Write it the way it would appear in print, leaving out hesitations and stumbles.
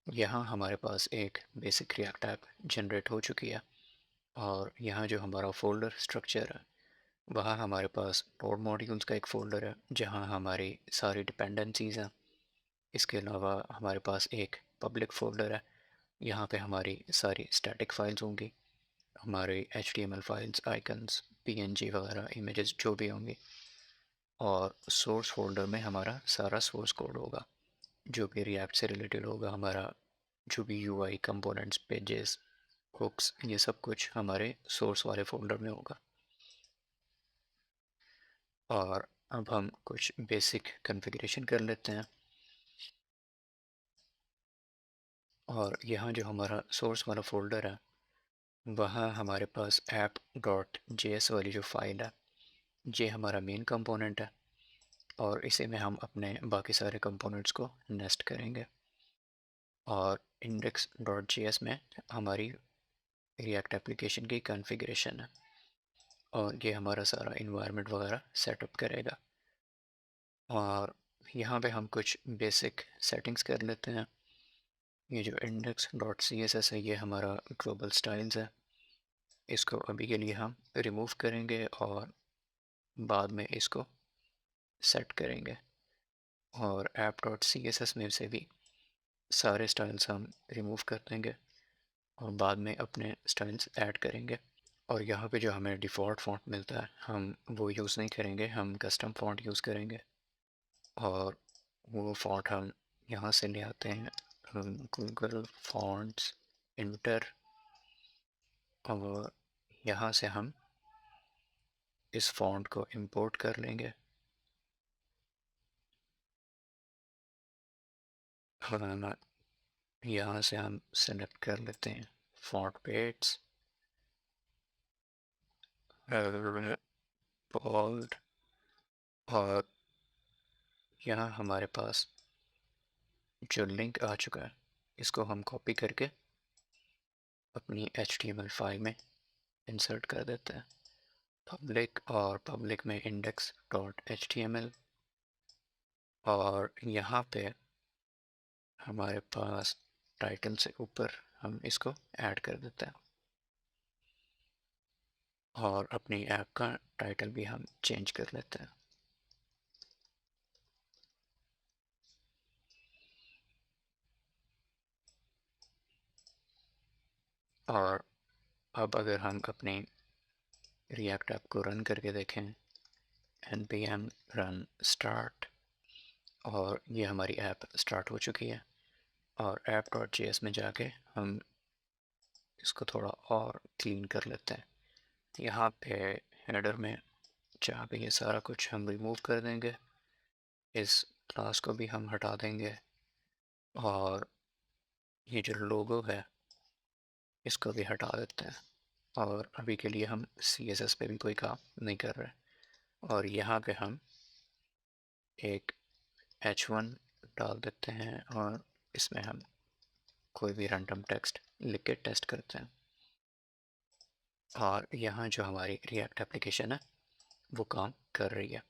यहाँ हमारे पास एक बेसिक रिएक्ट ऐप जनरेट हो चुकी है और यहाँ जो हमारा फ़ोल्डर स्ट्रक्चर है वहाँ हमारे पास नोड मॉड्यूल्स का एक फ़ोल्डर है जहाँ हमारी सारी डिपेंडेंसीज़ हैं। इसके अलावा हमारे पास एक पब्लिक फ़ोल्डर है, यहाँ पे हमारी सारी स्टैटिक फाइल्स होंगी, हमारी HTML फाइल्स, आइकन्स, PNG वगैरह इमेजेस जो भी होंगी। और सोर्स फ़ोल्डर में हमारा सारा सोर्स कोड होगा, जो भी रिएक्ट से रिलेटेड होगा, हमारा जो भी UI कंपोनेंट्स, पेजेस, हुक्स, ये सब कुछ हमारे सोर्स वाले फ़ोल्डर में होगा। और अब हम कुछ बेसिक कॉन्फ़िगरेशन कर लेते हैं। और यहाँ जो हमारा सोर्स वाला फ़ोल्डर है वहाँ हमारे पास app.js वाली जो फ़ाइल है ये हमारा मेन कंपोनेंट है और इसी में हम अपने बाकी सारे कंपोनेंट्स को नेस्ट करेंगे। और index.js में हमारी रिएक्ट एप्लीकेशन की कॉन्फ़िगरेशन है और ये हमारा सारा इन्वायरमेंट वगैरह सेटअप करेगा। और यहाँ पे हम कुछ बेसिक सेटिंग्स कर लेते हैं। ये जो index.css है ये हमारा ग्लोबल स्टाइल्स है, इसको अभी के लिए हम रिमूव करेंगे और बाद में इसको सेट करेंगे। और app.css में से भी सारे स्टाइल्स हम रिमूव कर देंगे और बाद में अपने स्टाइल्स ऐड करेंगे। और यहाँ पे जो हमें डिफ़ॉल्ट फ़ॉन्ट मिलता है हम वो यूज़ नहीं करेंगे, हम कस्टम फ़ॉन्ट यूज़ करेंगे। और वो फ़ॉन्ट हम यहाँ से ले आते हैं गूगल फ़ॉन्ट्स इंटर, और यहाँ से हम इस फ़ॉन्ट को इंपोर्ट कर लेंगे। और यहाँ से हम सेलेक्ट कर लेते हैं फ़ॉन्ट पेड्स बोल्ड। और यहाँ हमारे पास जो लिंक आ चुका है इसको हम कॉपी करके अपनी HTML फाइल में इंसर्ट कर देते हैं। पब्लिक, और पब्लिक में index.html। और यहाँ पे हमारे पास टाइटल से ऊपर हम इसको ऐड कर देते हैं और अपनी ऐप का टाइटल भी हम चेंज कर लेते हैं। और अब अगर हम अपनी रिएक्ट ऐप को रन करके देखें, npm run start, और ये हमारी ऐप स्टार्ट हो चुकी है। और app.js में जाके हम इसको थोड़ा और क्लीन कर लेते हैं। यहाँ पे हेडर में जहाँ पे ये सारा कुछ हम रिमूव कर देंगे, इस क्लास को भी हम हटा देंगे और ये जो लोगो है इसको भी हटा देते हैं। और अभी के लिए हम CSS पे भी कोई काम नहीं कर रहे। और यहाँ पे हम एक h1 डाल देते हैं और इसमें हम कोई भी रैंडम टेक्स्ट लिख के टेस्ट करते हैं। और यहाँ जो हमारी रिएक्ट एप्लीकेशन है वो काम कर रही है।